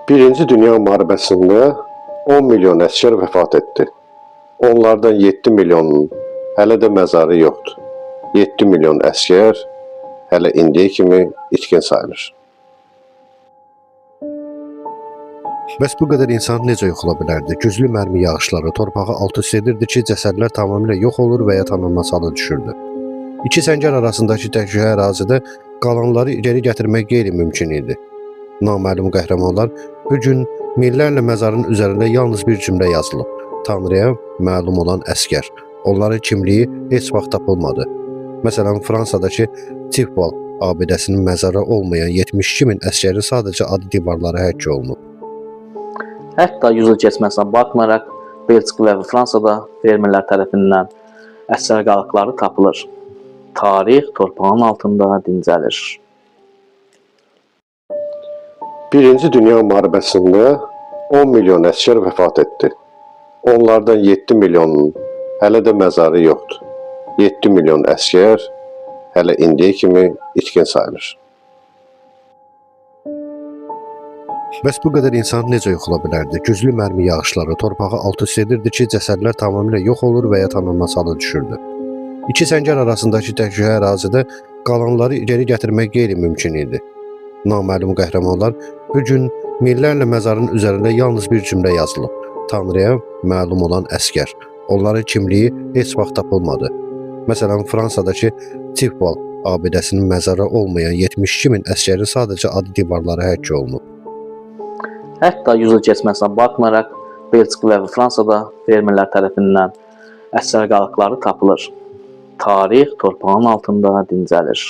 Birinci Dünya Müharibəsində 10 milyon əskər vəfat etdi. Onlardan 7 milyonun hələ də məzarı yoxdur. 7 milyon əskər hələ indiyə kimi itkin sayılır. Bəs bu qədər insan necə yoxula bilərdi? Güclü mərmi yağışları torpağı alt-üst edirdi ki, cəsədlər tamamilə yox olur və ya tanınmaz hala düşürdü. İki səngər arasındakı təkcə ərazidə qalanları geri gətirmək qeyri-mümkün idi. Naməlum qəhrəmanlar bu gün minlərlə məzarın üzərində yalnız bir cümlə yazılıb. Tanrıya məlum olan əskər. Onların kimliyi heç vaxt tapılmadı. Məsələn, Fransadakı Tifval abidəsinin məzarı olmayan 72 min əskərin sadəcə adı divarlara həkk olunub. Hətta 100 il keçməsinə baxmayaraq, Belçika və Fransada fermerlər tərəfindən əsər qalıqları tapılır. Tarix torpağın altında dincəlir. Birinci Dünya Müharibəsində 10 milyon əskər vəfat etdi. Onlardan 7 milyonun hələ də məzarı yoxdur. 7 milyon əskər hələ indiyə kimi itkin sayılır. Bəs bu qədər insan necə yoxula bilərdi? Güclü mərmi yağışları torpağı alt-üst edirdi ki, cəsədlər tamamilə yox olur və ya tanınmaz hala düşürdü. İki səngər arasındakı təkcə ərazidə qalanları geri gətirmək qeyri-mümkün idi. Naməlum qəhrəmanlar bu gün minlərlə məzarın üzərində yalnız bir cümlə yazılıb. Tanrıya məlum olan əskər. Onların kimliyi heç vaxt tapılmadı. Məsələn, Fransadakı Tifval abidəsinin məzarı olmayan 72 min əskərin sadəcə adı divarlara həkk olunub. Hətta 100 il keçməsinə baxmayaraq, Belçika və Fransada fermerlər tərəfindən əsər qalıqları tapılır. Tarix torpağın altında dincəlir.